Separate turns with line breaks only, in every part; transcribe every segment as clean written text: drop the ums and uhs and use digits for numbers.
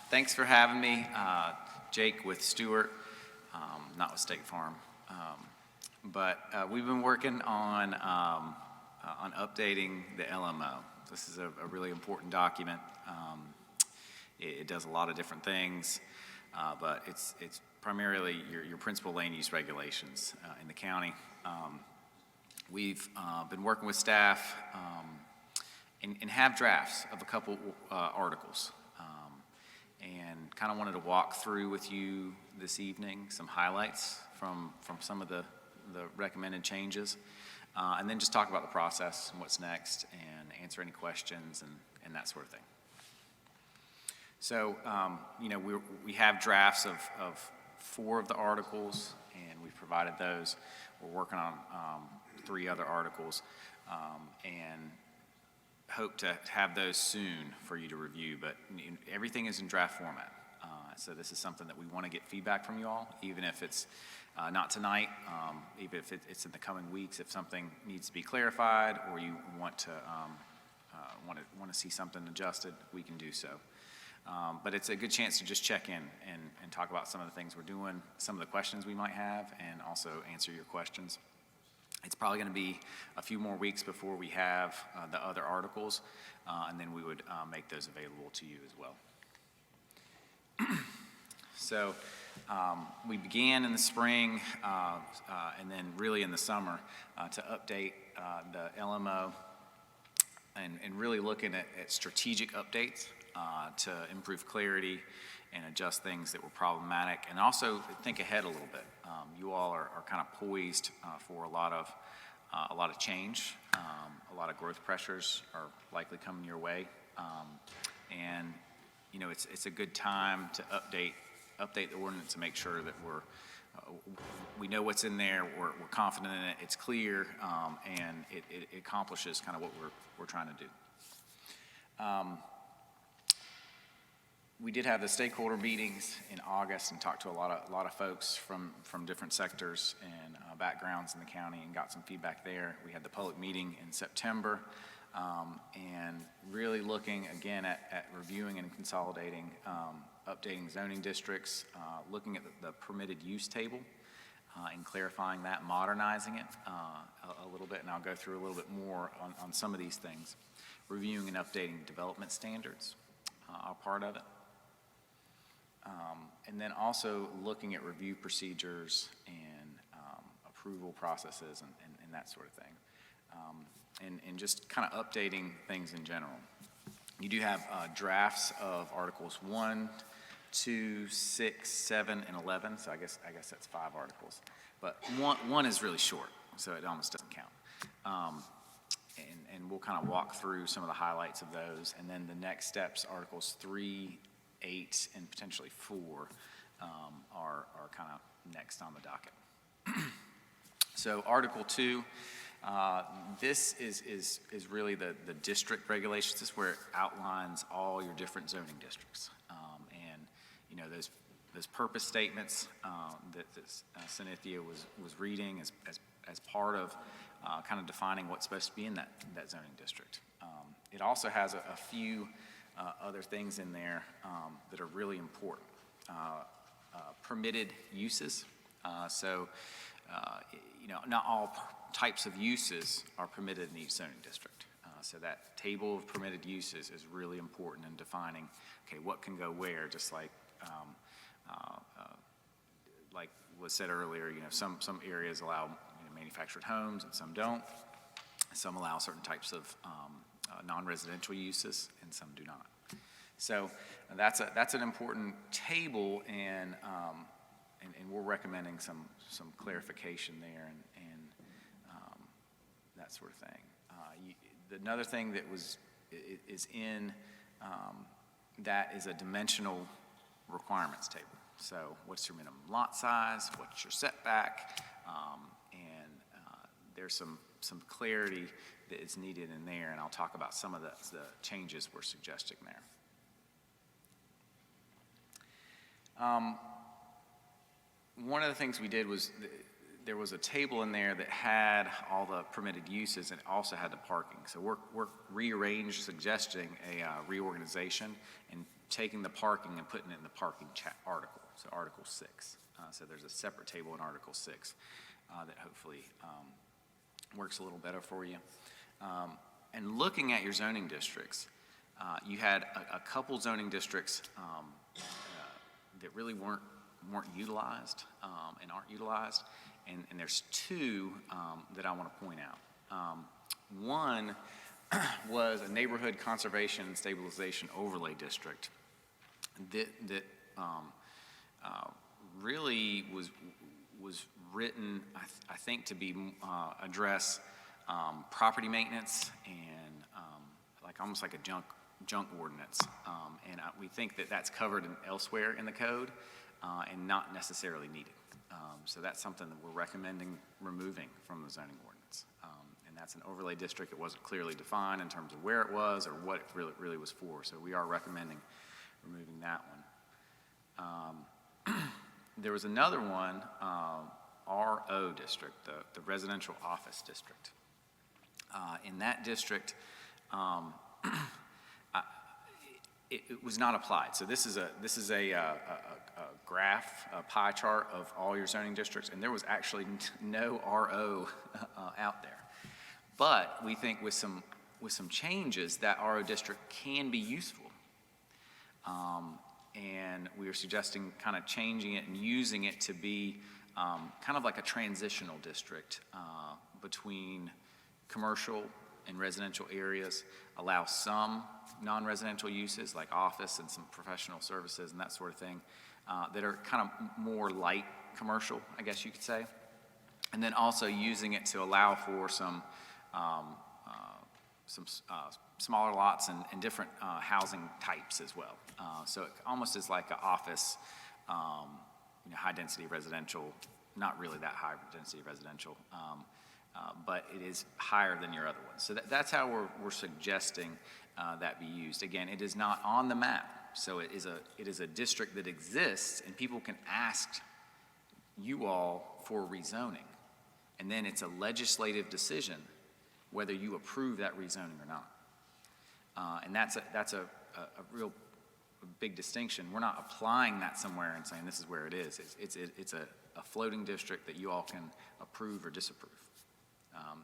Thanks for having me. Jake with Stewart, not with State Farm. But we've been working on updating the LMO. This is a really important document. It does a lot of different things, but it's primarily your principal land use regulations in the county. We've been working with staff and have drafts of a couple articles, and kind of wanted to walk through with you this evening some highlights from some of the recommended changes, and then just talk about the process and what's next and answer any questions and that sort of thing. So, we have drafts of 4 of the articles, and we've provided those. We're working on 3 other articles, and hope to have those soon for you to review, but everything is in draft format. So this is something that we want to get feedback from you all, even if it's not tonight, even if it's in the coming weeks. If something needs to be clarified or you want to see something adjusted, we can do so. But it's a good chance to just check in and talk about some of the things we're doing, some of the questions we might have, and also answer your questions. It's probably going to be a few more weeks before we have the other articles, and then we would make those available to you as well. So we began in the spring and then really in the summer to update the LMO and really looking at strategic updates to improve clarity and adjust things that were problematic, and also think ahead a little bit. You all are kind of poised for a lot of change. A lot of growth pressures are likely coming your way, and it's a good time to update the ordinance to make sure that we know what's in there, we're confident in it, it's clear, and it accomplishes kind of what we're trying to do. We did have the stakeholder meetings in August and talked to a lot of folks from different sectors and backgrounds in the county and got some feedback there. We had the public meeting in September, and really looking again at reviewing and consolidating, updating zoning districts, looking at the permitted use table and clarifying that, modernizing it a little bit, and I'll go through a little bit more on some of these things. Reviewing and updating development standards are part of it. And then also looking at review procedures and approval processes and that sort of thing. And just kind of updating things in general. You do have drafts of Articles 1, 2, 6, 7, and 11, so I guess that's 5 articles. But one is really short, so it almost doesn't count. And we'll kind of walk through some of the highlights of those, and then the next steps, Articles 3, 8, and potentially 4 are kind of next on the docket. So Article 2, this is really the district regulations. This is where it outlines all your different zoning districts, and those purpose statements that Cynthia was reading as part of kind of defining what's supposed to be in that zoning district. It also has a few other things in there that are really important. Permitted uses. Not all types of uses are permitted in each zoning district. So that table of permitted uses is really important in defining, okay, what can go where, just like was said earlier, some areas allow manufactured homes and some don't. Some allow certain types of non-residential uses and some do not. So that's an important table, and we're recommending some clarification there and that sort of thing. Another thing that is in that is a dimensional requirements table. So what's your minimum lot size? What's your setback? And there's some clarity that is needed in there, and I'll talk about some of the changes we're suggesting there. One of the things we did was there was a table in there that had all the permitted uses and also had the parking. So we're suggesting a reorganization and taking the parking and putting it in the parking article, so Article 6. So there's a separate table in Article 6 that hopefully works a little better for you. And looking at your zoning districts, you had a couple zoning districts that really weren't utilized and aren't utilized, and there's two that I want to point out. One was a neighborhood conservation and stabilization overlay district that really was written, I think, to be address property maintenance and like almost like a junk ordinance, and we think that that's covered elsewhere in the code and not necessarily needed. So that's something that we're recommending removing from the zoning ordinance. And that's an overlay district. It wasn't clearly defined in terms of where it was or what it really was for. So we are recommending removing that one. There was another one, RO district, the residential office district. In that district, it was not applied. So this is a graph, a pie chart of all your zoning districts, and there was actually no RO out there. But we think with some changes, that RO district can be useful. And we are suggesting kind of changing it and using it to be kind of like a transitional district between commercial and residential areas, allow some non-residential uses like office and some professional services and that sort of thing that are kind of more light commercial, I guess you could say. And then also using it to allow for some smaller lots and different housing types as well. So it almost is like an office, high-density residential, not really that high-density residential, but it is higher than your other ones. So that's how we're suggesting that be used. Again, it is not on the map, so it is a district that exists, and people can ask you all for rezoning, and then it's a legislative decision whether you approve that rezoning or not. And that's a real big distinction. We're not applying that somewhere and saying this is where it is. It's a floating district that you all can approve or disapprove.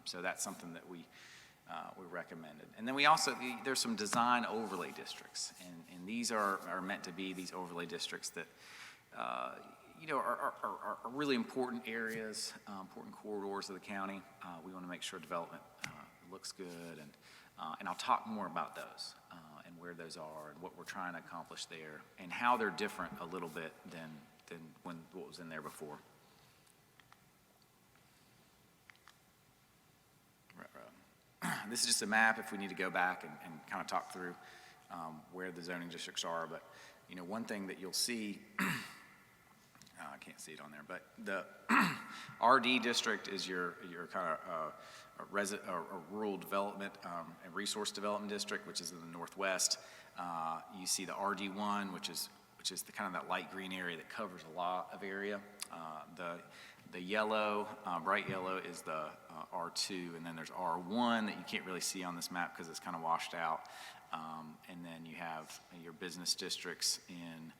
So that's something that we recommended. And then we also, there's some design overlay districts, and these are meant to be these overlay districts that are really important areas, important corridors of the county. We want to make sure development looks good, and I'll talk more about those and where those are and what we're trying to accomplish there and how they're different a little bit than what was in there before. This is just a map if we need to go back and kind of talk through where the zoning districts are. But, one thing that you'll see, I can't see it on there, but the RD district is your kind of a rural development and resource development district, which is in the northwest. You see the RD1, which is the kind of that light green area that covers a lot of area. The yellow, bright yellow, is the R2, and then there's R1 that you can't really see on this map because it's kind of washed out. And then you have your business districts in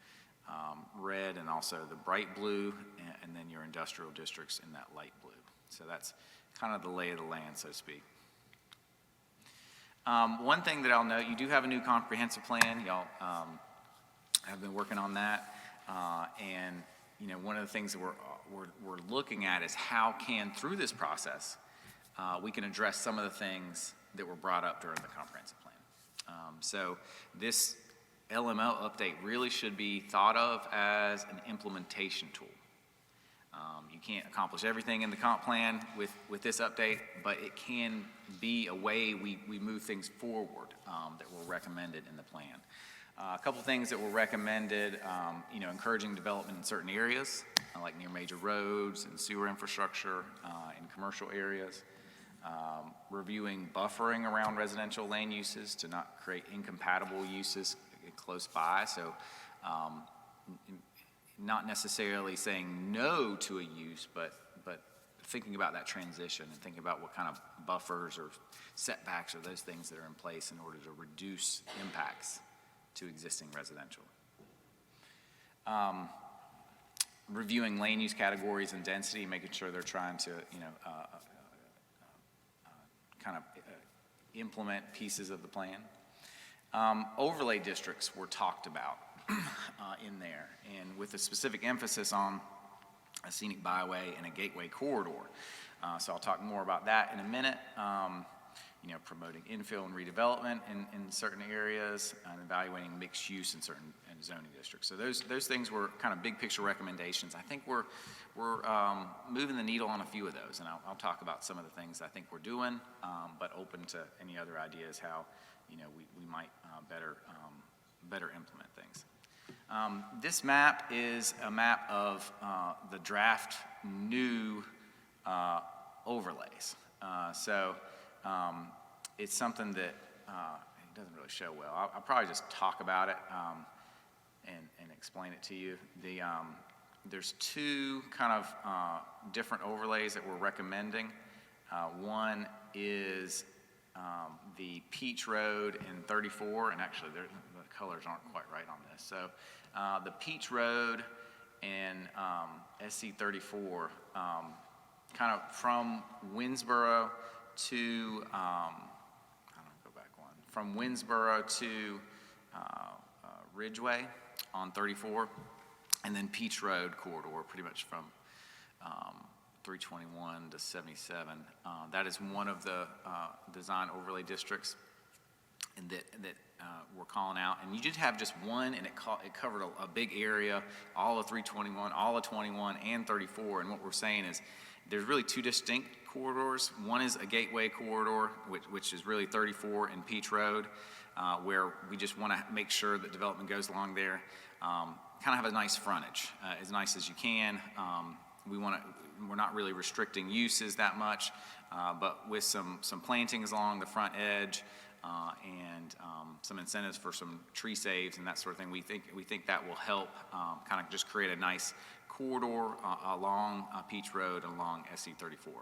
red and also the bright blue, and then your industrial districts in that light blue. So that's kind of the lay of the land, so to speak. One thing that I'll note, you do have a new comprehensive plan. Y'all have been working on that, and one of the things that we're looking at is how through this process, we can address some of the things that were brought up during the comprehensive plan. So this LMO update really should be thought of as an implementation tool. You can't accomplish everything in the comp plan with this update, but it can be a way we move things forward that were recommended in the plan. A couple things that were recommended, encouraging development in certain areas, like near major roads and sewer infrastructure in commercial areas. Reviewing buffering around residential land uses to not create incompatible uses close by. So not necessarily saying no to a use, but thinking about that transition and thinking about what kind of buffers or setbacks or those things that are in place in order to reduce impacts to existing residential. Reviewing lane use categories and density, making sure they're trying to, kind of implement pieces of the plan. Overlay districts were talked about in there, and with a specific emphasis on a scenic byway and a gateway corridor. So I'll talk more about that in a minute. Promoting infill and redevelopment in certain areas and evaluating mixed use in certain zoning districts. So those things were kind of big picture recommendations. I think we're moving the needle on a few of those, and I'll talk about some of the things I think we're doing, but open to any other ideas how we might better implement things. This map is a map of the draft new overlays. It's something that it doesn't really show well. I'll probably just talk about it and explain it to you. There's two kind of different overlays that we're recommending. One is the Peach Road in 34, and actually the colors aren't quite right on this. So the Peach Road and SC 34, kind of from Winsboro to, from Winsboro to Ridgeway on 34, and then Peach Road corridor, pretty much from 321 to 77. That is one of the design overlay districts and that we're calling out. And you did have just one, and it covered a big area, all of 321, all of 21, and 34. And what we're saying is there's really two distinct corridors. One is a gateway corridor, which is really 34 and Peach Road, where we just want to make sure that development goes along there. Kind of have a nice frontage, as nice as you can. We're not really restricting uses that much, but with some plantings along the front edge and some incentives for some tree saves and that sort of thing, we think that will help kind of just create a nice corridor along Peach Road along SC 34.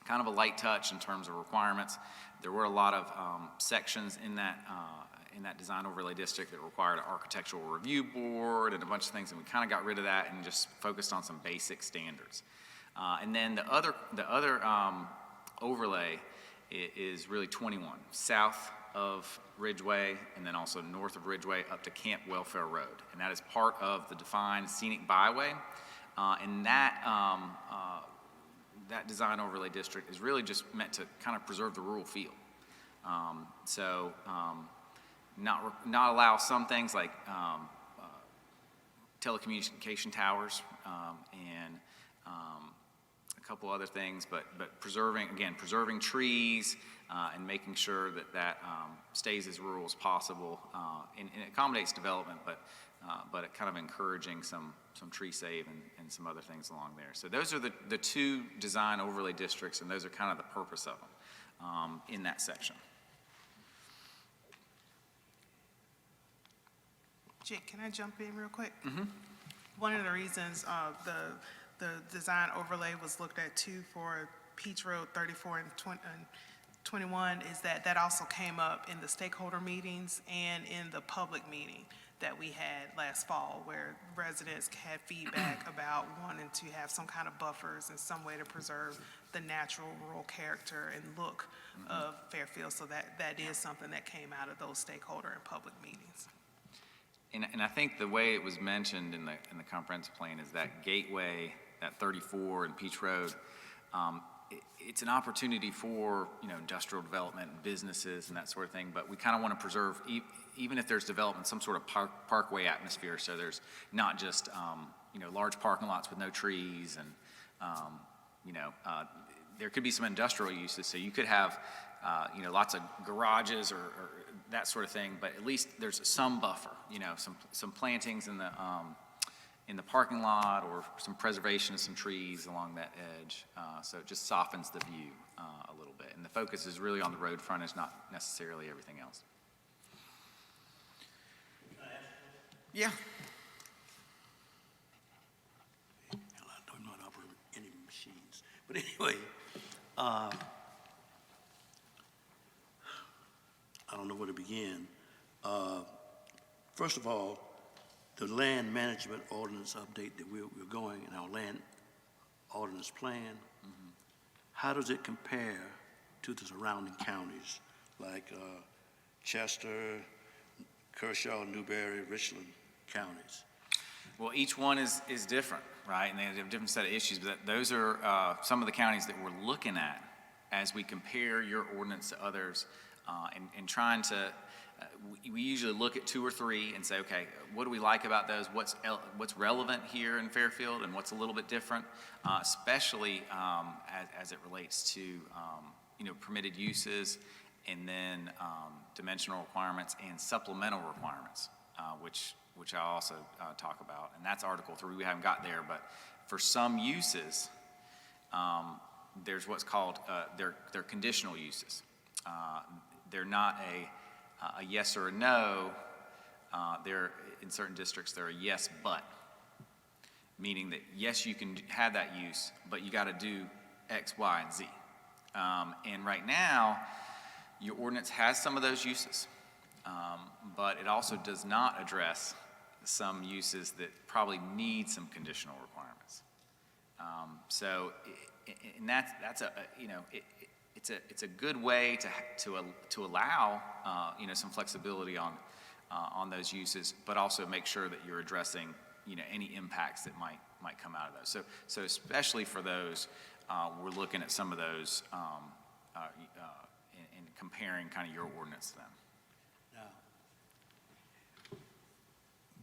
Kind of a light touch in terms of requirements. There were a lot of sections in that design overlay district that required an architectural review board and a bunch of things, and we kind of got rid of that and just focused on some basic standards. And then the other overlay is really 21, south of Ridgeway, and then also north of Ridgeway up to Camp Welfare Road, and that is part of the defined scenic byway. And that design overlay district is really just meant to kind of preserve the rural feel. Not allow some things like telecommunication towers and a couple other things, but preserving trees and making sure that stays as rural as possible and it accommodates development, but it kind of encouraging some tree save and some other things along there. So those are the two design overlay districts, and those are kind of the purpose of them in that section.
Jake, can I jump in real quick?
Mm-hmm.
One of the reasons the design overlay was looked at too for Peach Road 34 and 21 is that also came up in the stakeholder meetings and in the public meeting that we had last fall, where residents had feedback about wanting to have some kind of buffers and some way to preserve the natural rural character and look of Fairfield. So that is something that came out of those stakeholder and public meetings.
And I think the way it was mentioned in the comprehensive plan is that gateway, that 34 and Peach Road, it's an opportunity for industrial development and businesses and that sort of thing. But we kind of want to preserve, even if there's development, some sort of parkway atmosphere. So there's not just large parking lots with no trees, and there could be some industrial uses. So you could have lots of garages or that sort of thing, but at least there's some buffer, some plantings in the parking lot or some preservation of some trees along that edge. So it just softens the view a little bit. And the focus is really on the road frontage, not necessarily everything else. Yeah.
I'm not operating any machines. But anyway, I don't know where to begin. First of all, the land management ordinance update that we're going in our land ordinance plan, how does it compare to the surrounding counties like Chester, Kershaw, Newberry, Richland counties?
Well, each one is different, right? And they have a different set of issues, but those are some of the counties that we're looking at as we compare your ordinance to others and trying to, we usually look at 2 or 3 and say, okay, what do we like about those? What's relevant here in Fairfield and what's a little bit different, especially as it relates to, permitted uses and then dimensional requirements and supplemental requirements, which I'll also talk about. And that's Article 3. We haven't got there, but for some uses, there's what's called, they're conditional uses. They're not a yes or a no. They're, in certain districts, they're a yes, but, meaning that yes, you can have that use, but you got to do X, Y, and Z. And right now, your ordinance has some of those uses, but it also does not address some uses that probably need some conditional requirements. So, and that's a, it's a good way to allow, some flexibility on those uses, but also make sure that you're addressing, any impacts that might come out of those. So especially for those, we're looking at some of those and comparing kind of your ordinance to them.
Now,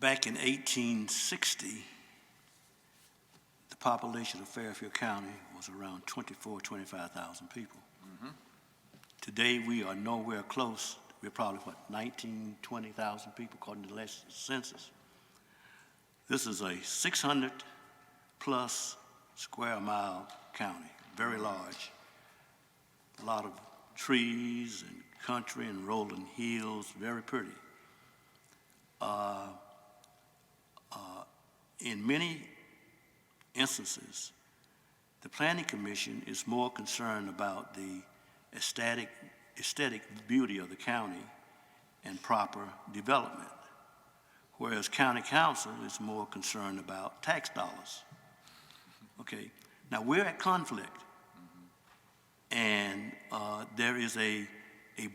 back in 1860, the population of Fairfield County was around 25,000 people. Today, we are nowhere close. We're probably, 20,000 people according to the last census. This is a 600-plus square mile county, very large. A lot of trees and country and rolling hills, very pretty. In many instances, the Planning Commission is more concerned about the aesthetic beauty of the county and proper development, whereas County Council is more concerned about tax dollars. Okay, now we're at conflict, and there is a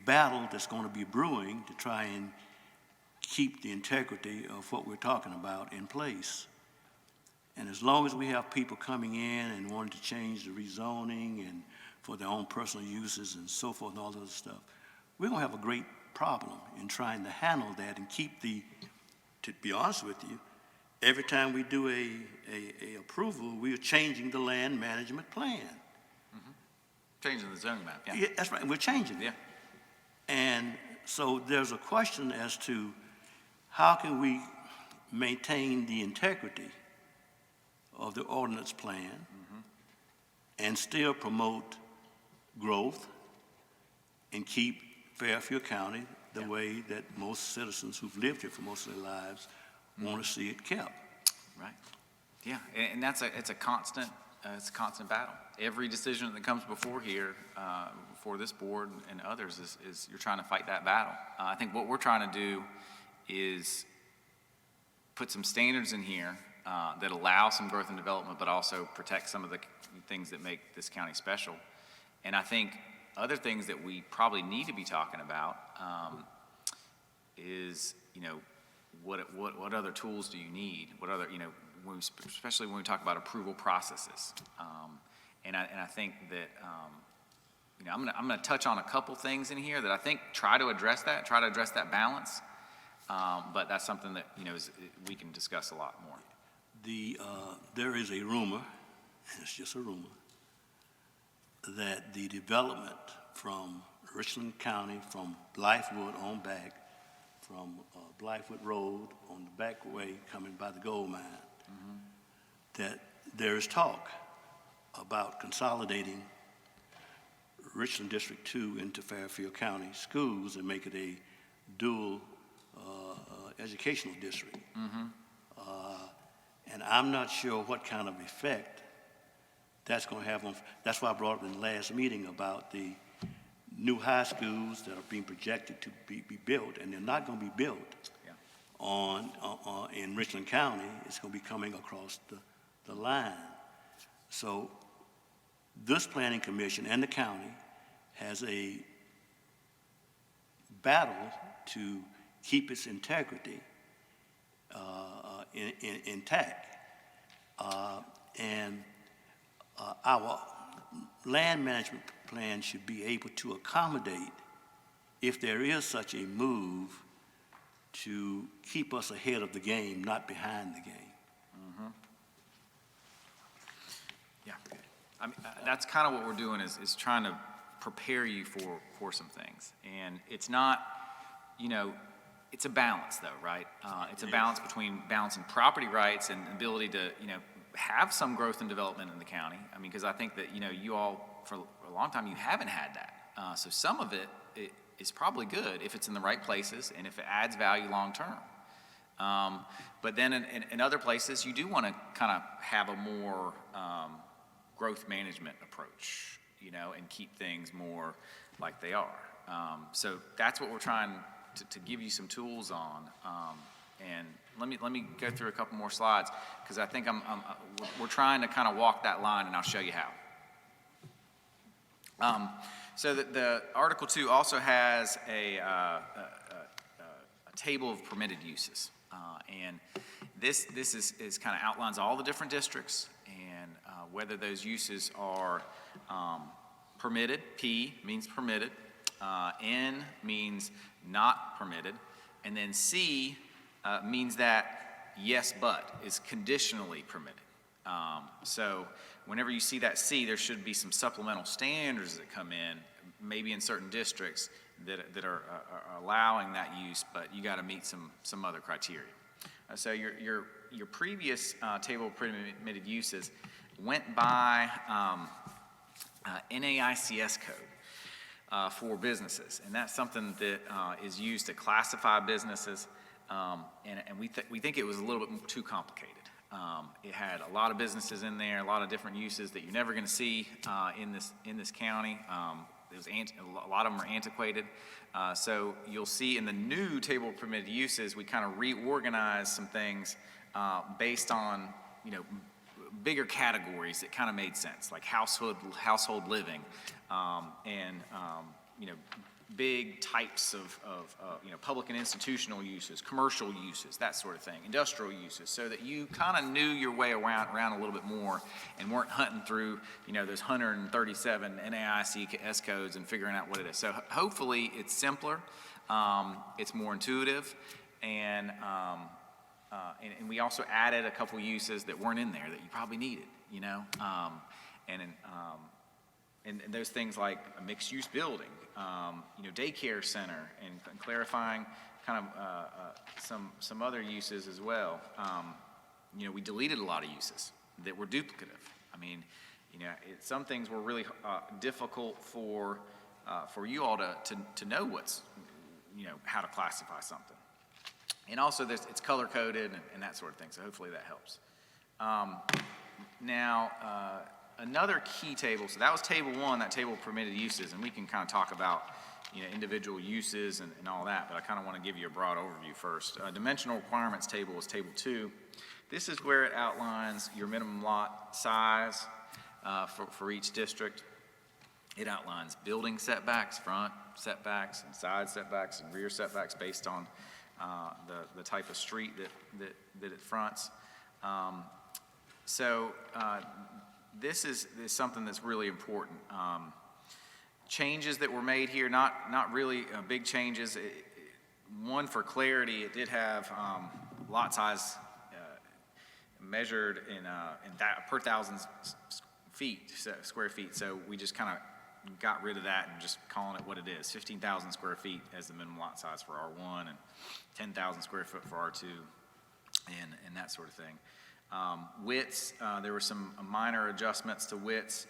battle that's going to be brewing to try and keep the integrity of what we're talking about in place. And as long as we have people coming in and wanting to change the rezoning and for their own personal uses and so forth and all that other stuff, we're going to have a great problem in trying to handle that and keep to be honest with you, every time we do a approval, we are changing the land management plan.
Changing the zoning map, yeah.
Yeah, that's right, we're changing it.
Yeah.
And so there's a question as to how can we maintain the integrity of the ordinance plan and still promote growth and keep Fairfield County the way that most citizens who've lived here for most of their lives want to see it kept.
Right. Yeah, and it's a constant battle. Every decision that comes before here, before this board and others, is you're trying to fight that battle. I think what we're trying to do is put some standards in here that allow some growth and development, but also protect some of the things that make this county special. And I think other things that we probably need to be talking about is, what other tools do you need? What other, especially when we talk about approval processes. And I think that, I'm going to touch on a couple things in here that I think try to address that balance. But that's something that, we can discuss a lot more.
There is a rumor, and it's just a rumor, that the development from Richland County, from Blythewood on back, from Blythewood Road on the back way coming by the gold mine, that there is talk about consolidating Richland District 2 into Fairfield County schools and make it a dual educational district. And I'm not sure what kind of effect that's going to have on, that's why I brought up in the last meeting about the new high schools that are being projected to be built, and they're not going to be built in Richland County, it's going to be coming across the line. So this planning commission and the county has a battle to keep its integrity intact. And our land management plan should be able to accommodate if there is such a move to keep us ahead of the game, not behind the game.
Yeah. I mean, that's kind of what we're doing is trying to prepare you for some things. And it's not, you know, it's a balance though, right? It's a balance between balancing property rights and ability to, you know, have some growth and development in the county. I mean, because I think that, you know, you all, for a long time, you haven't had that. So some of it is probably good if it's in the right places and if it adds value long term. But then in other places, you do want to kind of have a more growth management approach, you know, and keep things more like they are. So that's what we're trying to give you some tools on. And let me go through a couple more slides because I think we're trying to kind of walk that line, and I'll show you how. So the Article 2 also has a table of permitted uses, and this is kind of outlines all the different districts and whether those uses are permitted. P means permitted, N means not permitted, and then C means that yes but is conditionally permitted. So whenever you see that C, there should be some supplemental standards that come in, maybe in certain districts that are allowing that use, but you got to meet some other criteria. So your previous table of permitted uses went by NAICS code for businesses, and that's something that is used to classify businesses, and we think it was a little bit too complicated. It had a lot of businesses in there, a lot of different uses that you're never going to see in this county. A lot of them are antiquated. So you'll see in the new table of permitted uses, we kind of reorganized some things based on, you know, bigger categories that kind of made sense, like household living, and you know, big types of you know, public and institutional uses, commercial uses, that sort of thing, industrial uses, so that you kind of knew your way around a little bit more and weren't hunting through, you know, those 137 NAICS codes and figuring out what it is. So hopefully it's simpler, it's more intuitive, and we also added a couple uses that weren't in there that you probably needed, you know, and those things like a mixed-use building, you know, daycare center, and clarifying kind of some other uses as well. You know, we deleted a lot of uses that were duplicative. I mean, you know, some things were really difficult for you all to know what's, you know, how to classify something. And also, it's color-coded and that sort of thing, so hopefully that helps. Now, another key table, so that was table 1, that table of permitted uses, and we can kind of talk about, you know, individual uses and all that, but I kind of want to give you a broad overview first. Dimensional requirements table is table 2. This is where it outlines your minimum lot size for each district. It outlines building setbacks, front setbacks, and side setbacks, and rear setbacks based on the type of street that it fronts. This is something that's really important. Changes that were made here, not really big changes. One, for clarity, it did have lot size measured in that per 1,000 square feet. So we just kind of got rid of that and just calling it what it is. 15,000 square feet as the minimum lot size for R1 and 10,000 square foot for R2 and that sort of thing. Widths, there were some minor adjustments to widths.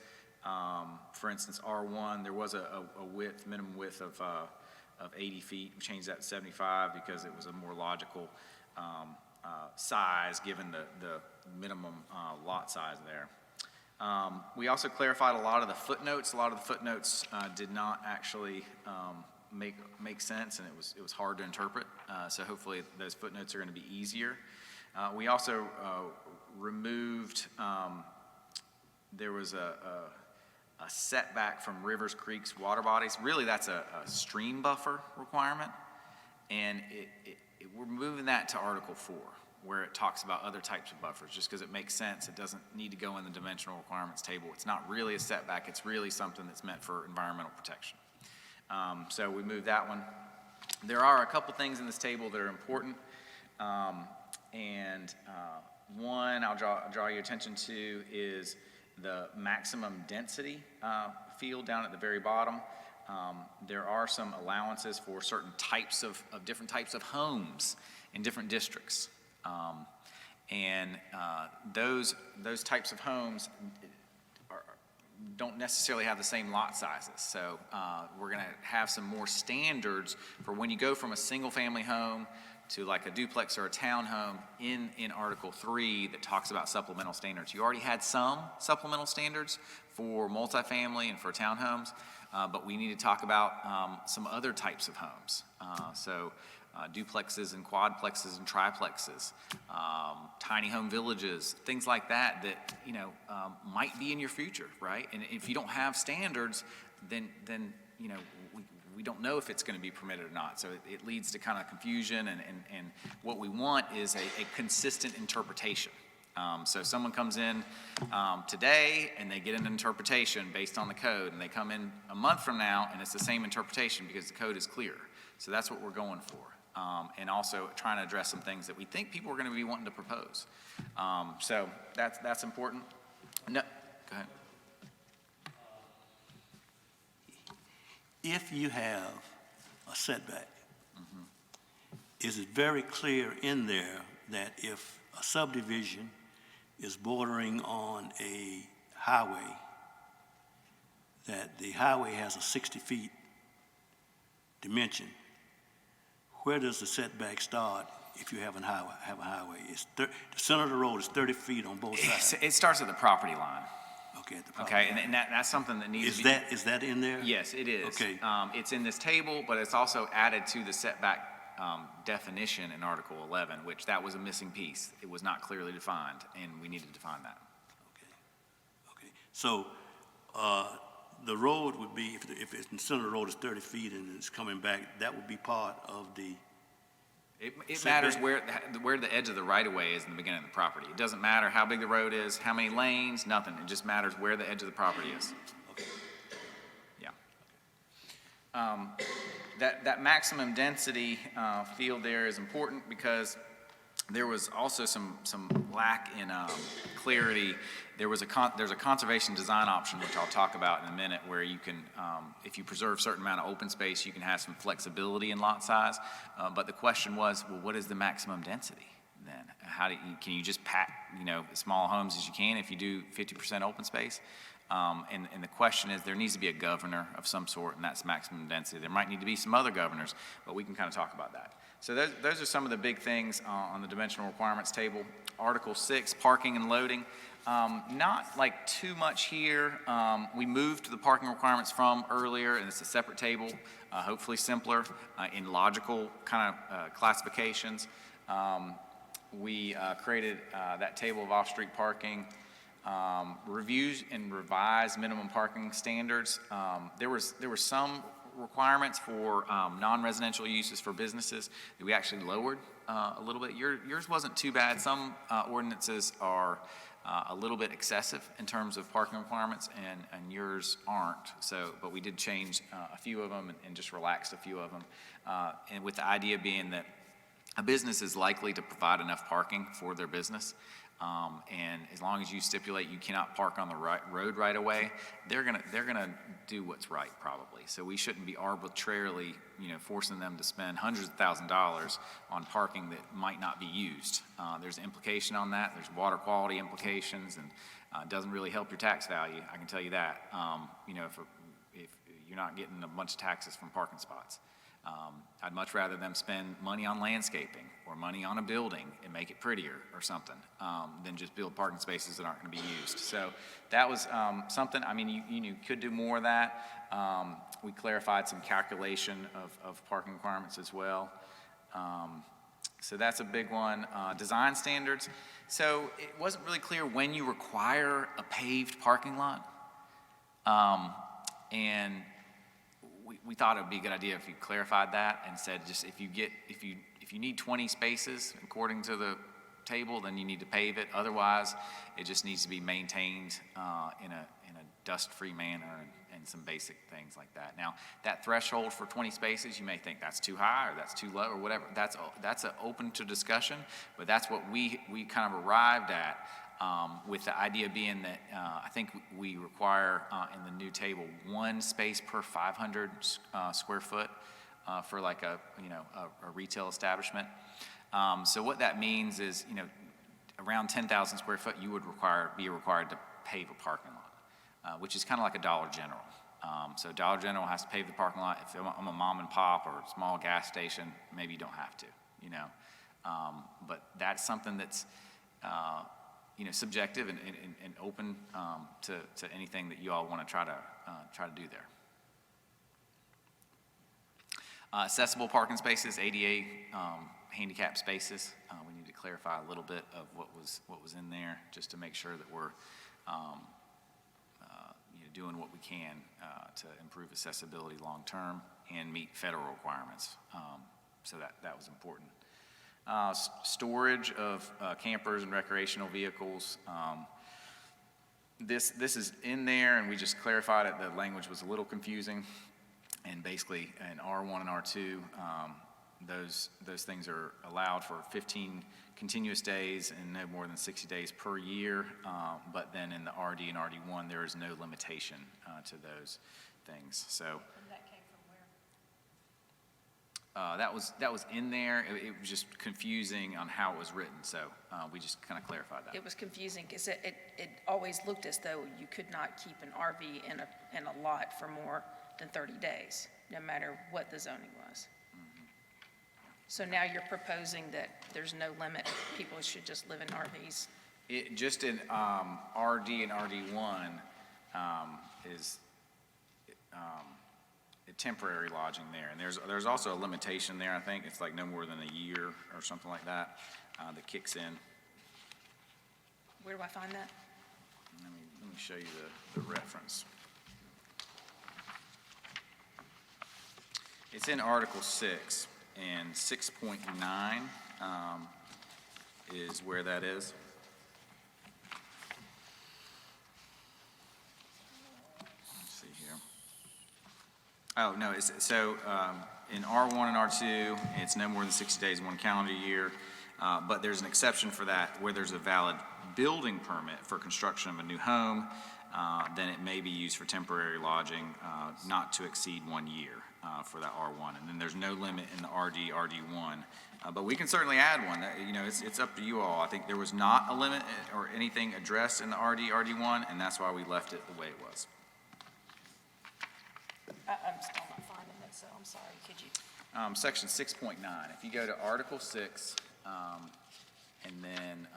For instance, R1, there was a minimum width of 80 feet. We changed that to 75 because it was a more logical size given the minimum lot size there. We also clarified a lot of the footnotes. A lot of the footnotes did not actually make sense, and it was hard to interpret. So hopefully those footnotes are going to be easier. We also removed, there was a setback from rivers, creeks, water bodies. Really, that's a stream buffer requirement, and we're moving that to Article 4, where it talks about other types of buffers, just because it makes sense. It doesn't need to go in the dimensional requirements table. It's not really a setback. It's really something that's meant for environmental protection. So we moved that one. There are a couple things in this table that are important. One I'll draw your attention to is the maximum density field down at the very bottom. There are some allowances for certain types of different types of homes in different districts. Those types of homes don't necessarily have the same lot sizes. So we're going to have some more standards for when you go from a single family home to like a duplex or a townhome in Article 3 that talks about supplemental standards. You already had some supplemental standards for multifamily and for townhomes, but we need to talk about some other types of homes. Duplexes and quadplexes and triplexes, tiny home villages, things like that might be in your future, right? And if you don't have standards, then we don't know if it's going to be permitted or not. So it leads to kind of confusion, and what we want is a consistent interpretation. So someone comes in today and they get an interpretation based on the code, and they come in a month from now and it's the same interpretation because the code is clear. So that's what we're going for. And also trying to address some things that we think people are going to be wanting to propose. So that's important. No, go ahead.
If you have a setback, is it very clear in there that if a subdivision is bordering on a highway, that the highway has a 60 feet dimension, where does the setback start if you have a highway? The center of the road is 30 feet on both sides.
It starts at the property line.
Okay, at the property
Okay,
line.
and that's something that needs to be.
Is that in there?
Yes, it is.
Okay.
It's in this table, but it's also added to the setback definition in Article 11, which that was a missing piece. It was not clearly defined, and we need to define that.
Okay. So the road would be, if it's in the center of the road is 30 feet and it's coming back, that would be part of the.
It matters where the edge of the right-of-way is in the beginning of the property. It doesn't matter how big the road is, how many lanes, nothing. It just matters where the edge of the property is.
Okay.
Yeah. That maximum density field there is important because there was also some lack in clarity. There's a conservation design option, which I'll talk about in a minute, where you can, if you preserve a certain amount of open space, you can have some flexibility in lot size. But the question was, well, what is the maximum density then? Can you just pack, as small homes as you can if you do 50% open space? And the question is, there needs to be a governor of some sort, and that's maximum density. There might need to be some other governors, but we can kind of talk about that. So those are some of the big things on the dimensional requirements table. Article 6, parking and loading. Not like too much here. We moved the parking requirements from earlier, and it's a separate table, hopefully simpler in logical kind of classifications. We created that table of off-street parking. Reviews and revised minimum parking standards. There were some requirements for non-residential uses for businesses that we actually lowered a little bit. Yours wasn't too bad. Some ordinances are a little bit excessive in terms of parking requirements, and yours aren't. But we did change a few of them and just relaxed a few of them, and with the idea being that a business is likely to provide enough parking for their business. And as long as you stipulate you cannot park on the road right away, they're gonna do what's right probably. So we shouldn't be arbitrarily, forcing them to spend hundreds of thousands of dollars on parking that might not be used. There's an implication on that. There's water quality implications, and it doesn't really help your tax value. I can tell you that. If you're not getting a bunch of taxes from parking spots. I'd much rather them spend money on landscaping or money on a building and make it prettier or something than just build parking spaces that aren't going to be used. So that was something. I mean, you could do more of that. We clarified some calculation of parking requirements as well. So that's a big one. Design standards. So it wasn't really clear when you require a paved parking lot. And we thought it would be a good idea if you clarified that and said just if you need 20 spaces according to the table, then you need to pave it. Otherwise, it just needs to be maintained in a dust-free manner and some basic things like that. Now, that threshold for 20 spaces, you may think that's too high or that's too low or whatever. That's open to discussion, but that's what we kind of arrived at, with the idea being that I think we require in the new table 1 space per 500 square foot for like a retail establishment. So what that means is, around 10,000 square foot, you would be required to pave a parking lot, which is kind of like a Dollar General. So Dollar General has to pave the parking lot. If I'm a mom and pop or a small gas station, maybe you don't have to, but that's something that's, subjective and open to anything that you all want to try to do there. Accessible parking spaces, ADA handicap spaces. We need to clarify a little bit of what was in there, just to make sure that we're doing what we can to improve accessibility long term and meet federal requirements. So that was important. Storage of campers and recreational vehicles. This is in there, and we just clarified it. The language was a little confusing, and basically in R1 and R2, those things are allowed for 15 continuous days and no more than 60 days per year. But then in the RD and RD1, there is no limitation to those things. So.
That came from where?
That was in there. It was just confusing on how it was written, so we just kind of clarified that.
It was confusing because it always looked as though you could not keep an RV in a lot for more than 30 days, no matter what the zoning was.
Mm-hmm.
So now you're proposing that there's no limit, people should just live in RVs?
Just in RD and RD1 is temporary lodging there, and there's also a limitation there. I think it's like no more than a year or something like that that kicks in.
Where do I find that?
Let me show you the reference. It's in Article 6, and 6.9 is where that is. Let's see here. Oh, no, in R1 and R2, it's no more than 60 days, 1 calendar year, but there's an exception for that where there's a valid building permit for construction of a new home, then it may be used for temporary lodging, not to exceed 1 year for that R1. And then there's no limit in the RD, RD1. But we can certainly add one. It's up to you all. I think there was not a limit or anything addressed in the RD, RD1, and that's why we left it the way it was.
I'm still not finding it, so I'm sorry, could you?
Section 6.9, if you go to Article 6, and then,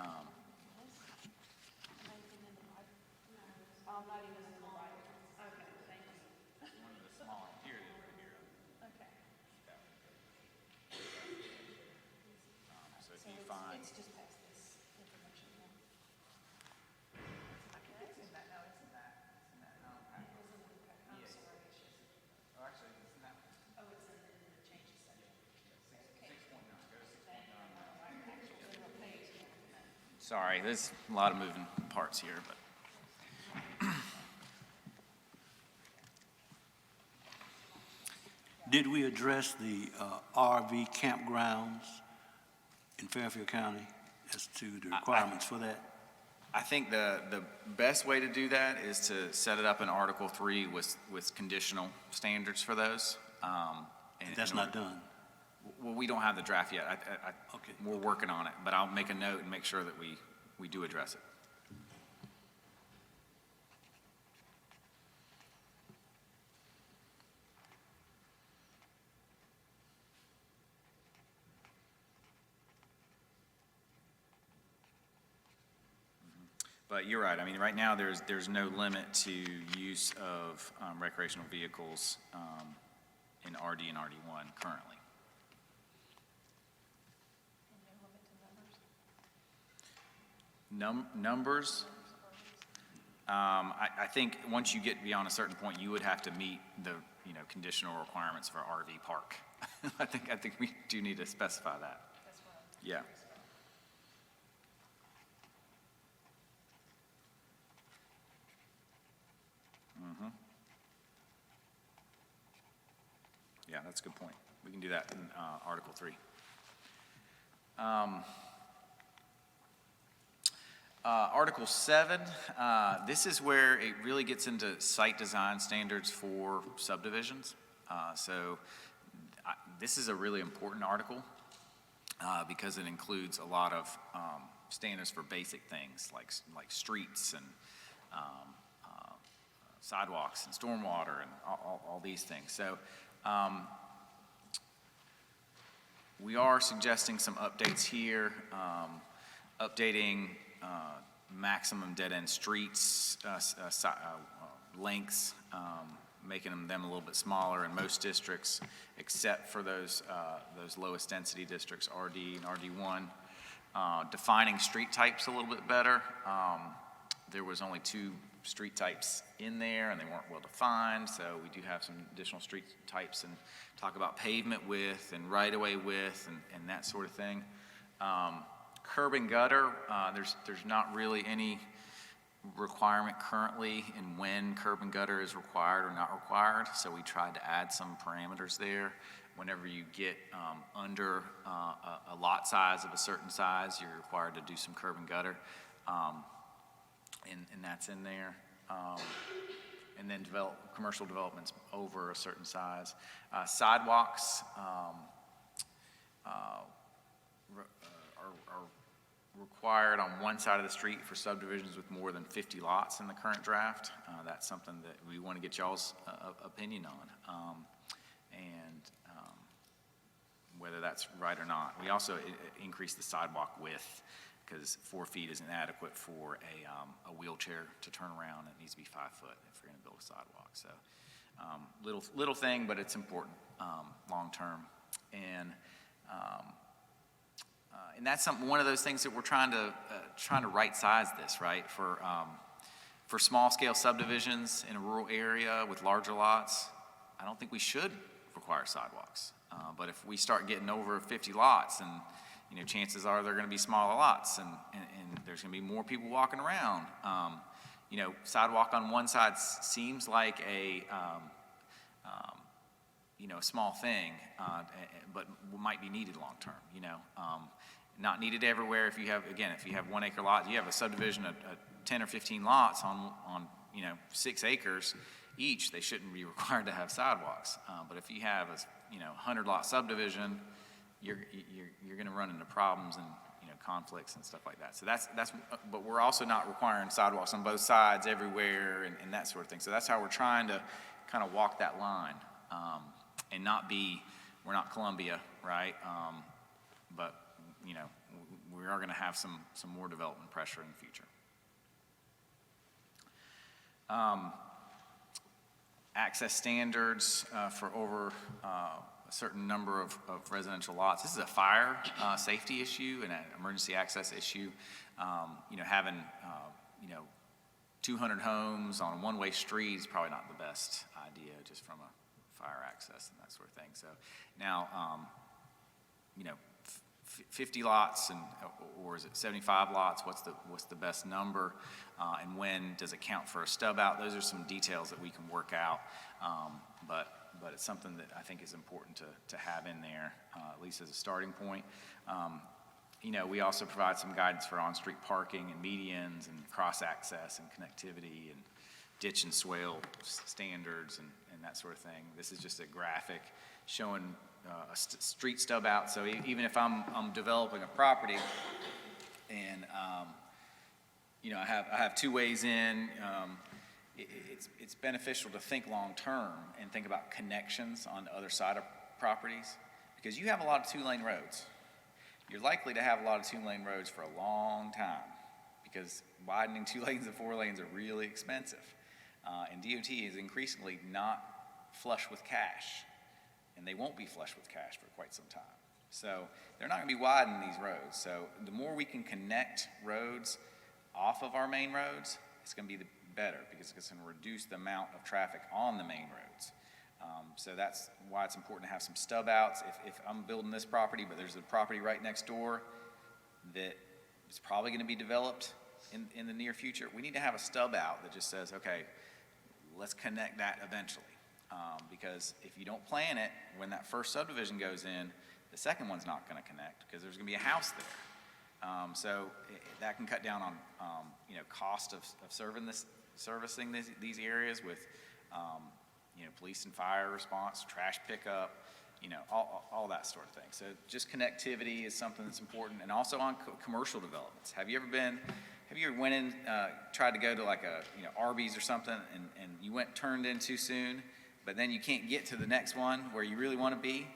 so if you find,
It's just past this information.
oh, actually, it's in that one.
Oh, it's in the changes section.
6.9, go to 6.9. Sorry, there's a lot of moving parts here, but.
Did we address the RV campgrounds in Fairfield County as to the requirements for that?
I think the best way to do that is to set it up in Article 3 with conditional standards for those. And
That's not done.
Well, we don't have the draft yet.
Okay.
We're working on it, but I'll make a note and make sure that we do address it. But you're right, I mean, right now, there's no limit to use of recreational vehicles in RD and RD1 currently. Numbers? I think once you get beyond a certain point, you would have to meet the, conditional requirements for RV park. I think we do need to specify that. Yeah. Yeah, that's a good point. We can do that in Article 3. Article 7, this is where it really gets into site design standards for subdivisions. This is a really important article because it includes a lot of standards for basic things like streets and sidewalks and stormwater and all these things. So we are suggesting some updates here, updating maximum dead-end streets, lengths, making them a little bit smaller in most districts, except for those lowest density districts, RD and RD1. Defining street types a little bit better. There was only 2 street types in there, and they weren't well defined, so we do have some additional street types and talk about pavement width and right-of-way width and that sort of thing. Curb and gutter, there's not really any requirement currently in when curb and gutter is required or not required, so we tried to add some parameters there. Whenever you get under a lot size of a certain size, you're required to do some curb and gutter, and that's in there. And then commercial developments over a certain size. Sidewalks are required on one side of the street for subdivisions with more than 50 lots in the current draft. That's something that we want to get y'all's opinion on, and whether that's right or not. We also increased the sidewalk width because 4 feet isn't adequate for a wheelchair to turn around. It needs to be 5 foot if you're going to build a sidewalk. So little thing, but it's important long term. And that's one of those things that we're trying to right size this, right? For small scale subdivisions in a rural area with larger lots, I don't think we should require sidewalks. But if we start getting over 50 lots, and chances are they're going to be smaller lots, and there's going to be more people walking around. Sidewalk on one side seems like a small thing, but might be needed long term. Not needed everywhere. If you have 1 acre lot, you have a subdivision of 10 or 15 lots on 6 acres each, they shouldn't be required to have sidewalks. But if you have a 100 lot subdivision, you're going to run into problems and conflicts and stuff like that. So that's but we're also not requiring sidewalks on both sides everywhere and that sort of thing. So that's how we're trying to kind of walk that line, and we're not Columbia, right? But we are going to have some more development pressure in the future. Access standards for over a certain number of residential lots. This is a fire safety issue and an emergency access issue. Having 200 homes on a one-way street is probably not the best idea, just from a fire access and that sort of thing. So now, 50 lots or is it 75 lots? What's the best number? And when does it count for a stub out? Those are some details that we can work out. But it's something that I think is important to have in there, at least as a starting point. We also provide some guidance for on-street parking and medians and cross-access and connectivity and ditch and swale standards and that sort of thing. This is just a graphic showing a street stub out. So even if I'm developing a property and I have 2 ways in, it's beneficial to think long term and think about connections on the other side of properties, because you have a lot of 2-lane roads. You're likely to have a lot of 2-lane roads for a long time because widening 2 lanes and 4 lanes are really expensive. And DOT is increasingly not flush with cash, and they won't be flush with cash for quite some time. So they're not going to be widening these roads. So the more we can connect roads off of our main roads, it's going to be the better, because it's going to reduce the amount of traffic on the main roads. So that's why it's important to have some stub outs. If I'm building this property, but there's a property right next door that is probably going to be developed in the near future, we need to have a stub out that just says, okay, let's connect that eventually. Because if you don't plan it, when that first subdivision goes in, the second one's not going to connect because there's going to be a house there. That can cut down on cost of servicing these areas with police and fire response, trash pickup, all that sort of thing. So just connectivity is something that's important, and also on commercial developments. Have you ever went in, tried to go to like a Arby's or something, and you turned in too soon, but then you can't get to the next one where you really want to be?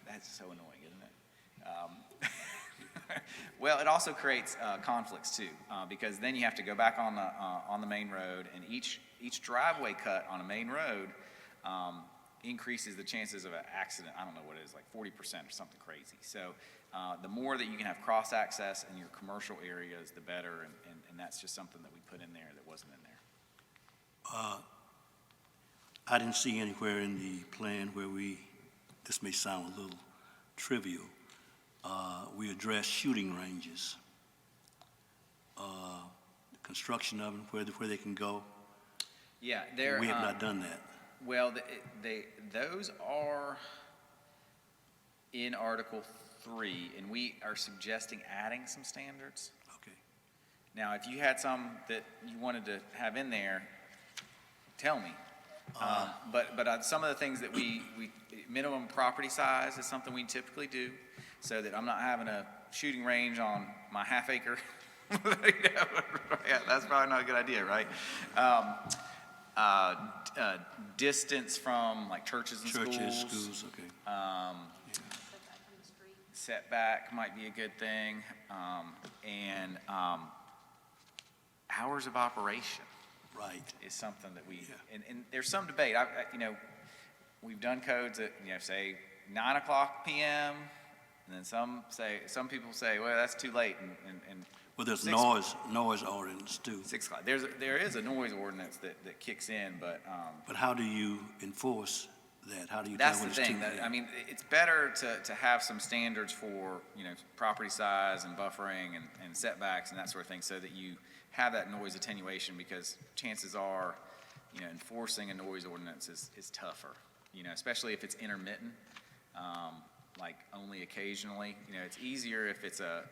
That's so annoying, isn't it? Well, it also creates conflicts too, because then you have to go back on the main road, and each driveway cut on a main road increases the chances of an accident. I don't know what it is, like 40% or something crazy. So the more that you can have cross access in your commercial areas, the better, and that's just something that we put in there that wasn't in there.
I didn't see anywhere in the plan where this may sound a little trivial, we address shooting ranges, the construction of them, where they can go.
Yeah,
We have not done that.
Well, those are in Article 3, and we are suggesting adding some standards.
Okay.
Now, if you had some that you wanted to have in there, tell me. But some of the things that we minimum property size is something we typically do, so that I'm not having a shooting range on my half acre. Yeah, that's probably not a good idea, right? Distance from like churches and
Schools, okay.
Setback might be a good thing, and hours of operation.
Right.
Is something that we,
Yeah.
and there's some debate. We've done codes that, say 9 o'clock p.m., and then some people say, well, that's too late, and
Well, there's
6
noise ordinance too.
6 o'clock. There is a noise ordinance that kicks in, but.
But how do you enforce that? How do you
That's
tell
the
when it's
thing.
too late?
It's better to have some standards for, property size and buffering and setbacks and that sort of thing, so that you have that noise attenuation, because chances are, enforcing a noise ordinance is tougher, especially if it's intermittent, like only occasionally. It's easier if it's a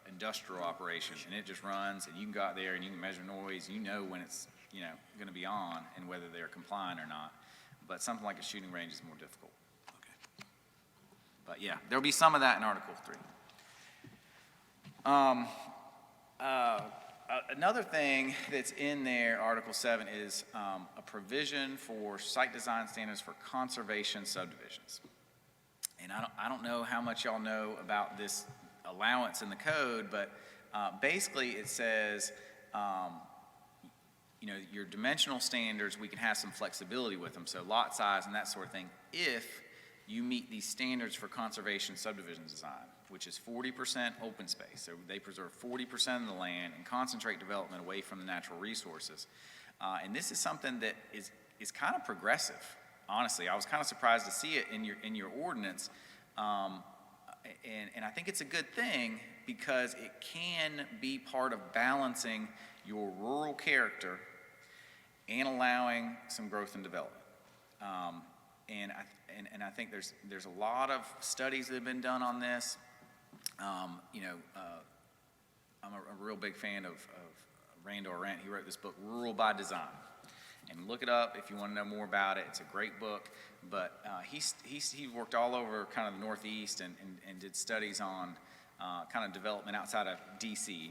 industrial operation and it just runs, and you can go out there and you can measure noise, when it's, going to be on and whether they're complying or not. But something like a shooting range is more difficult.
Okay.
But yeah, there'll be some of that in Article 3. Another thing that's in there, Article 7, is a provision for site design standards for conservation subdivisions. And I don't know how much y'all know about this allowance in the code, but basically it says, your dimensional standards, we can have some flexibility with them, so lot size and that sort of thing, if you meet these standards for conservation subdivision design, which is 40% open space. So they preserve 40% of the land and concentrate development away from the natural resources. And this is something that is kind of progressive. Honestly, I was kind of surprised to see it in your ordinance, and I think it's a good thing, because it can be part of balancing your rural character and allowing some growth and development. And I think there's a lot of studies that have been done on this. I'm a real big fan of Randall Arendt. He wrote this book, Rural by Design. And look it up if you want to know more about it. It's a great book. But he worked all over kind of the Northeast and did studies on kind of development outside of D.C.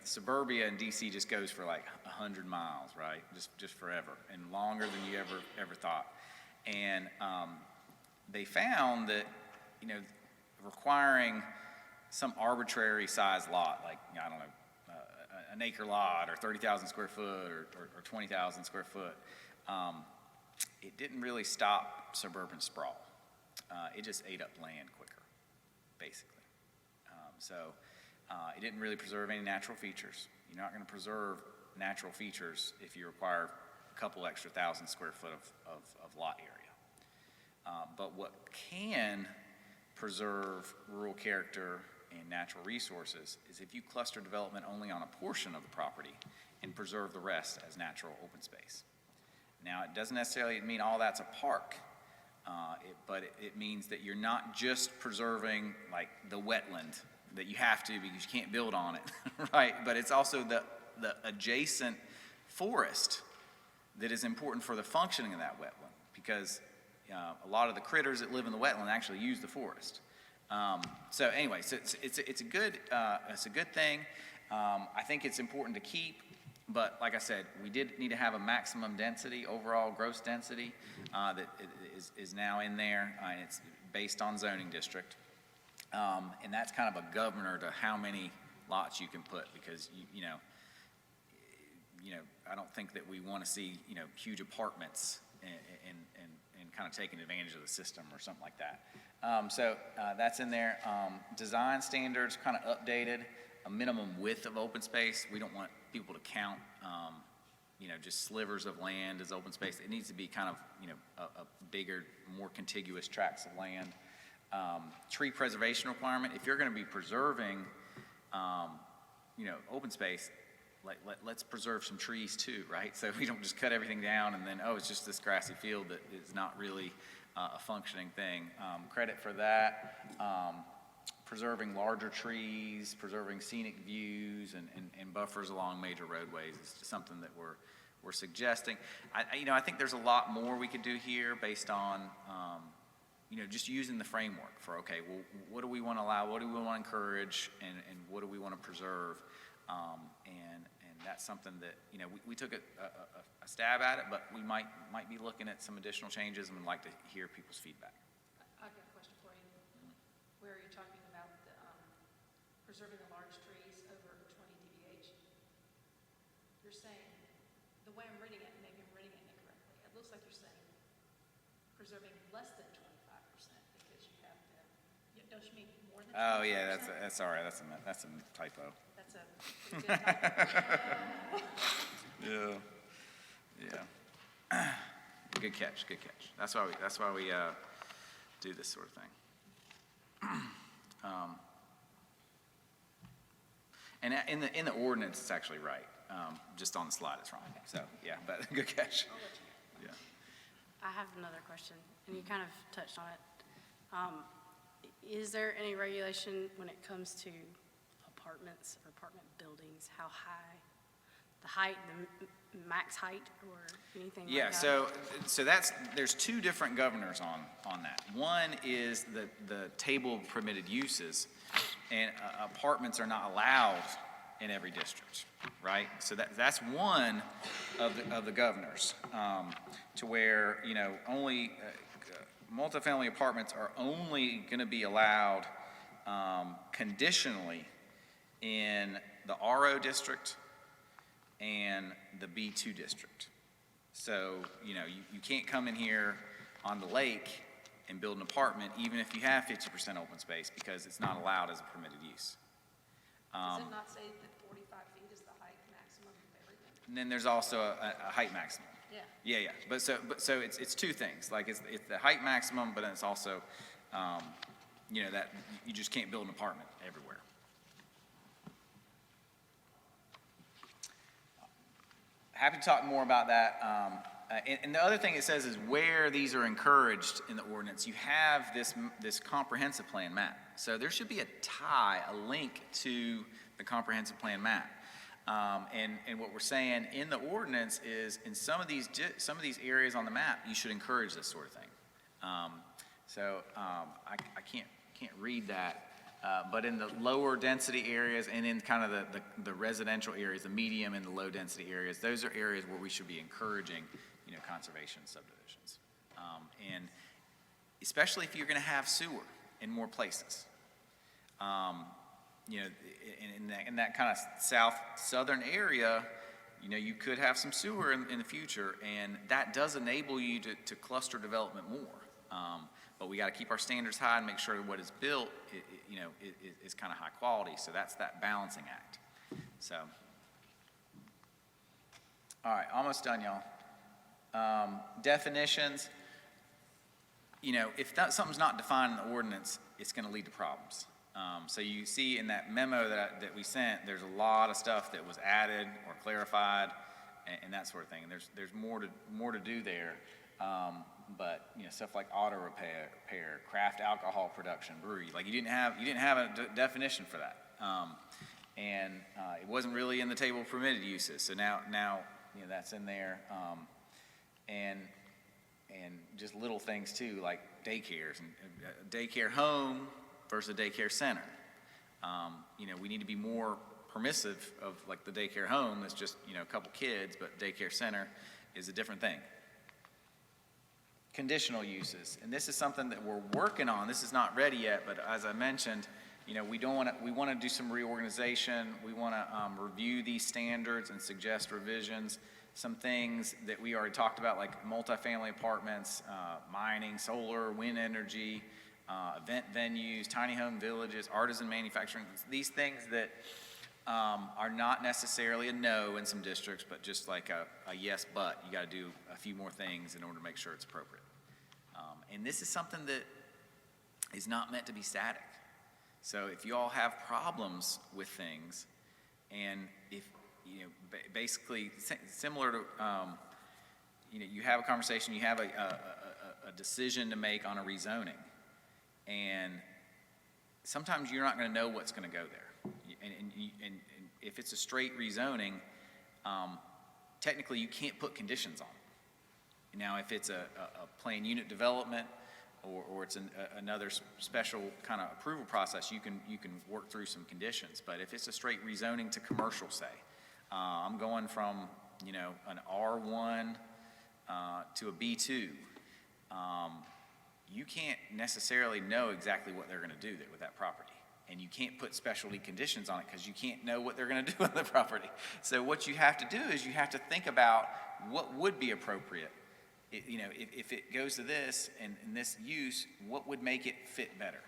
Suburbia in D.C. just goes for like 100 miles, right? Just forever, and longer than you ever thought. And they found that, requiring some arbitrary size lot, like, I don't know, an acre lot or 30,000 square foot or 20,000 square foot, it didn't really stop suburban sprawl. It just ate up land quicker, basically. It didn't really preserve any natural features. You're not going to preserve natural features if you require a couple extra thousand square foot of lot area. But what can preserve rural character and natural resources is if you cluster development only on a portion of the property and preserve the rest as natural open space. Now, it doesn't necessarily mean all that's a park, but it means that you're not just preserving like the wetland that you have to because you can't build on it, right? But it's also the adjacent forest that is important for the functioning of that wetland, because a lot of the critters that live in the wetland actually use the forest. So anyway, it's a good thing. I think it's important to keep, but like I said, we did need to have a maximum density, overall gross density, that is now in there, and it's based on zoning district. And that's kind of a governor to how many lots you can put, because you know, I don't think that we want to see, huge apartments and kind of taking advantage of the system or something like that. So that's in there. Design standards kind of updated, a minimum width of open space. We don't want people to count, just slivers of land as open space. It needs to be kind of, a bigger, more contiguous tracts of land. Tree preservation requirement. If you're going to be preserving, open space, let's preserve some trees too, right? So we don't just cut everything down and then, it's just this grassy field that is not really a functioning thing. Credit for that. Preserving larger trees, preserving scenic views and buffers along major roadways is just something that we're suggesting. I think there's a lot more we could do here based on, just using the framework for, okay, well, what do we want to allow, what do we want to encourage, and what do we want to preserve? And that's something that, we took a stab at it, but we might be looking at some additional changes and would like to hear people's feedback.
I've got a question for you. Where are you talking about the, preserving the large trees over 20 dBH? You're saying, the way I'm reading it, maybe I'm reading it incorrectly, it looks like you're saying preserving less than 25% because you have to, don't you mean more than 25%?
Oh, yeah, that's all right. That's a typo.
That's a pretty good typo.
Yeah. Good catch. That's why we do this sort of thing. And in the ordinance, it's actually right. Just on the slide, it's wrong. So yeah, but good catch. Yeah.
I have another question, and you kind of touched on it. Is there any regulation when it comes to apartments or apartment buildings, how high, the height, the max height, or anything like that?
Yeah, so there's two different governors on that. One is the table of permitted uses, and apartments are not allowed in every district, right? So that's one of the governors, to where, only multifamily apartments are only going to be allowed conditionally in the RO district and the B2 district. So, you can't come in here on the lake and build an apartment even if you have 50% open space, because it's not allowed as a permitted use.
Does it not say that 45 feet is the height maximum of everything?
And then there's also a height maximum.
Yeah.
Yeah. But so it's two things. Like it's the height maximum, but then it's also, that you just can't build an apartment everywhere. Happy to talk more about that. And the other thing it says is where these are encouraged in the ordinance, you have this comprehensive plan map. So there should be a link to the comprehensive plan map. And what we're saying in the ordinance is in some of these areas on the map, you should encourage this sort of thing. I can't read that. But in the lower density areas and in kind of the residential areas, the medium and the low density areas, those are areas where we should be encouraging, conservation subdivisions. And especially if you're going to have sewer in more places. you know, in that kind of southern area, you know, you could have some sewer in the future, and that does enable you to cluster development more. But we got to keep our standards high and make sure that what is built, you know, is kind of high quality. So that's that balancing act. So, all right, almost done, y'all. Definitions. You know, if something's not defined in the ordinance, it's going to lead to problems. So you see in that memo that we sent, there's a lot of stuff that was added or clarified, and that sort of thing. And there's more to do there. But you know, stuff like auto repair, craft alcohol production, brewery, like you didn't have a definition for that, and it wasn't really in the table of permitted uses. So now you know that's in there, and just little things too, like daycares and a daycare home versus a daycare center. You know, we need to be more permissive of like the daycare home that's just, you know, a couple kids, but daycare center is a different thing. Conditional uses, and this is something that we're working on. This is not ready yet, but as I mentioned, you know, we want to do some reorganization. We want to review these standards and suggest revisions. Some things that we already talked about, like multifamily apartments, mining, solar, wind energy, event venues, tiny home villages, artisan manufacturing, these things that are not necessarily a no in some districts, but just like a yes, but you got to do a few more things in order to make sure it's appropriate. And this is something that is not meant to be static. So if you all have problems with things, and if, you know, basically similar to, you know, you have a conversation, you have a decision to make on a rezoning, and sometimes you're not going to know what's going to go there. And if it's a straight rezoning, technically you can't put conditions on it. Now, if it's a planned unit development or it's another special kind of approval process, you can work through some conditions. But if it's a straight rezoning to commercial, say, I'm going from, you know, an R1 to a B2, you can't necessarily know exactly what they're going to do there with that property. And you can't put specialty conditions on it because you can't know what they're going to do on the property. So what you have to do is you have to think about what would be appropriate. You know, if it goes to this and this use, what would make it fit better?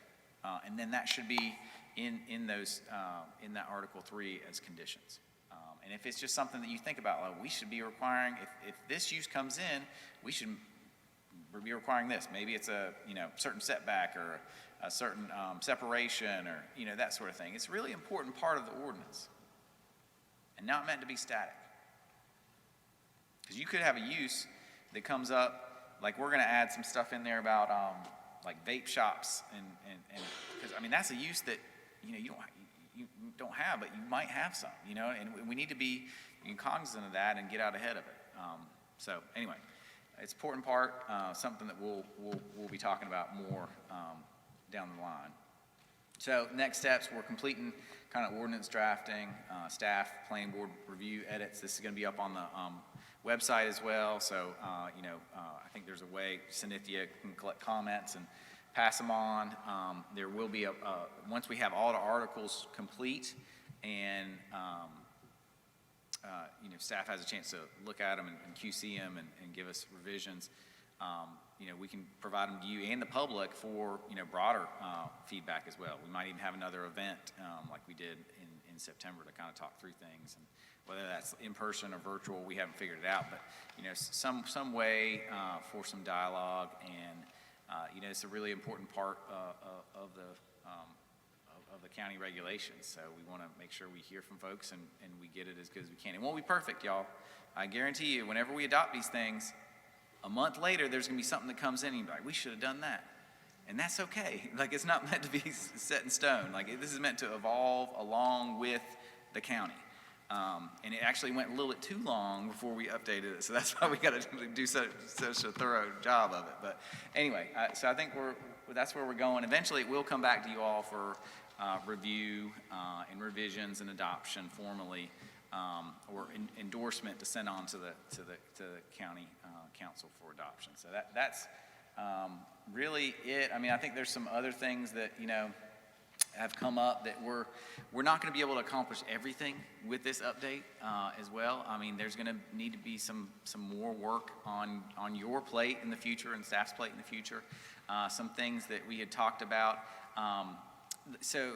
And then that should be in that Article 3 as conditions. And if it's just something that you think about, like we should be requiring, if this use comes in, we should be requiring this. Maybe it's a, you know, certain setback or a certain separation or, you know, that sort of thing. It's a really important part of the ordinance and not meant to be static. Because you could have a use that comes up, like we're going to add some stuff in there about like vape shops and because I mean that's a use that, you know, you don't have, but you might have some, you know, and we need to be cognizant of that and get out ahead of it. So anyway, it's an important part, something that we'll be talking about more down the line. So next steps, we're completing kind of ordinance drafting, staff, planning board review edits. This is going to be up on the website as well. So, you know, I think there's a way Cynthia can collect comments and pass them on. There will be once we have all the articles complete and, you know, staff has a chance to look at them and QC them and give us revisions. You know, we can provide them to you and the public for, you know, broader feedback as well. We might even have another event like we did in September to kind of talk through things. And whether that's in person or virtual, we haven't figured it out. But, you know, some way for some dialogue. And, you know, it's a really important part of the county regulations. So we want to make sure we hear from folks and we get it as good as we can. It won't be perfect, y'all. I guarantee you, whenever we adopt these things, a month later, there's going to be something that comes in and you're like, we should have done that. And that's okay. Like, it's not meant to be set in stone. Like, this is meant to evolve along with the county. And it actually went a little bit too long before we updated it. So that's why we got to do such a thorough job of it. But anyway, so I think that's where we're going. Eventually, it will come back to you all for review and revisions and adoption formally, or endorsement to send on to the county council for adoption. So that's really it. I mean, I think there's some other things that, you know, have come up that we're not going to be able to accomplish everything with this update as well. I mean, there's going to need to be some more work on your plate in the future and staff's plate in the future. Some things that we had talked about. So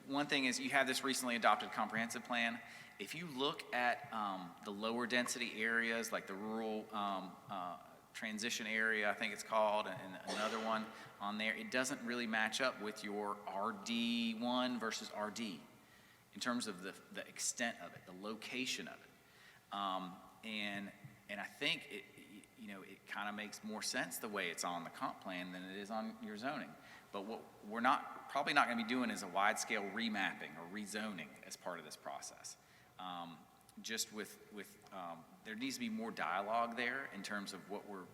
one thing is you have this recently adopted comprehensive plan. If you look at the lower density areas, like the rural transition area, I think it's called, and another one on there, it doesn't really match up with your RD1 versus RD in terms of the extent of it, the location of it. And I think it kind of makes more sense the way it's on the comp plan than it is on your zoning. But what we're probably not going to be doing is a wide-scale remapping or rezoning as part of this process. Just with there needs to be more dialogue there in terms of what we're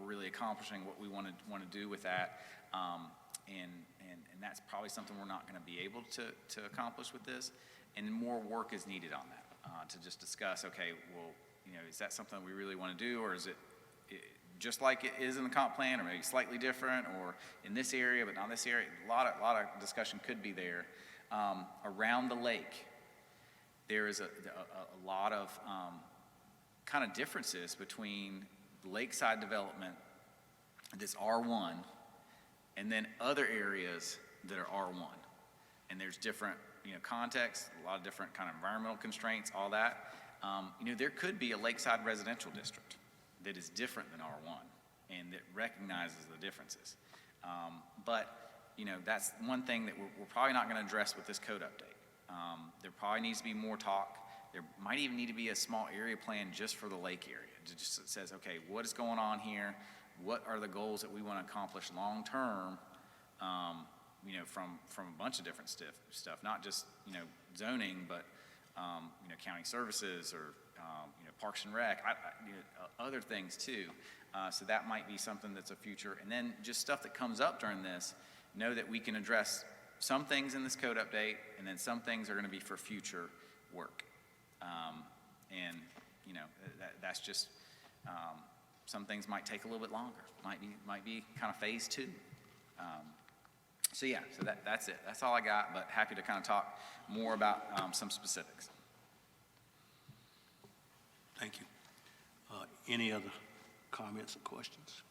really accomplishing, what we want to do with that, and that's probably something we're not going to be able to accomplish with this, and more work is needed on that to just discuss. Okay, well, is that something we really want to do, or is it just like it is in the comp plan, or maybe slightly different, or in this area but not this area? A lot of discussion could be there around the lake. There is a lot of kind of differences between lakeside development that's R1 and then other areas that are R1. And there's different, contexts, a lot of different kind of environmental constraints, all that. There could be a lakeside residential district that is different than R1 and that recognizes the differences. But that's one thing that we're probably not going to address with this code update. There probably needs to be more talk. There might even need to be a small area plan just for the lake area. It just says, okay, what is going on here? What are the goals that we want to accomplish long term? From a bunch of different stuff, not just zoning, but county services or Parks and Rec, other things too. So that might be something that's a future. And then just stuff that comes up during this, know that we can address some things in this code update, and then some things are going to be for future work. That's just, some things might take a little bit longer, might be kind of phase 2. So that's it. That's all I got, but happy to kind of talk more about some specifics.
Thank you. Any other comments or questions?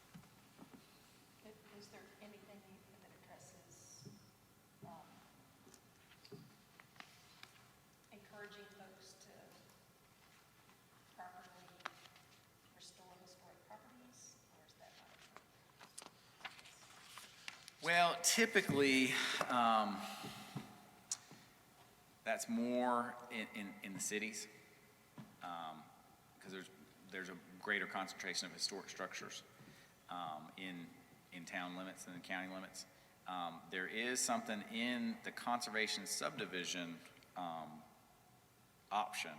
Is there anything that addresses encouraging folks to properly restore historic properties, or is that not?
Well, typically, that's more in the cities, because there's a greater concentration of historic structures in town limits than the county limits. There is something in the conservation subdivision option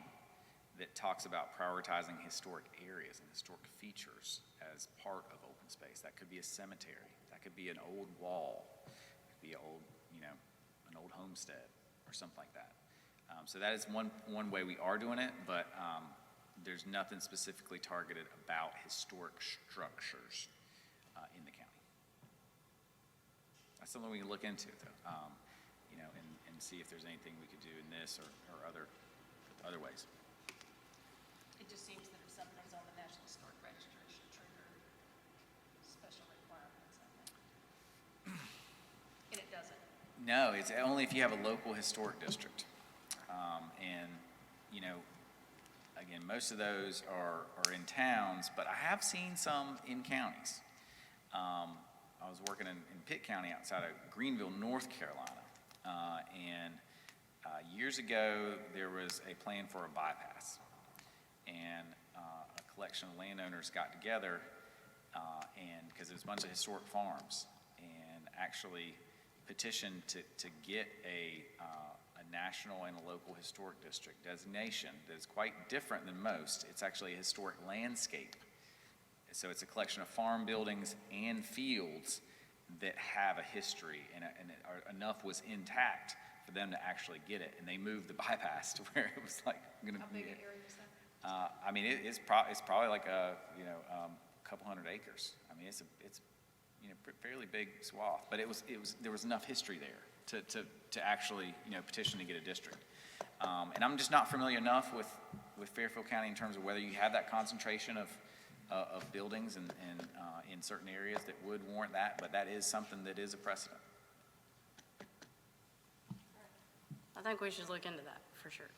that talks about prioritizing historic areas and historic features as part of open space. That could be a cemetery. That could be an old wall. It could be an old homestead or something like that. So that is one way we are doing it, but there's nothing specifically targeted about historic structures in the county. That's something we can look into, though, and see if there's anything we could do in this or other ways.
It just seems that if something's on the National Historic Register, it should trigger special requirements, I think. And it doesn't.
No, it's only if you have a local historic district. Again, most of those are in towns, but I have seen some in counties. I was working in Pitt County outside of Greenville, North Carolina, and years ago there was a plan for a bypass, and a collection of landowners got together, and because there's a bunch of historic farms, and actually petitioned to get a national and a local historic district designation that is quite different than most. It's actually a historic landscape. So it's a collection of farm buildings and fields that have a history, and enough was intact for them to actually get it. And they moved the bypass to where it was like going to
How
be.
big an area is that?
It's probably like a couple hundred acres. I mean, it's fairly big swath, but there was enough history there to actually, petition to get a district. And I'm just not familiar enough with Fairfield County in terms of whether you have that concentration of buildings and in certain areas that would warrant that, but that is something that is a precedent.
I think we should look into that, for sure.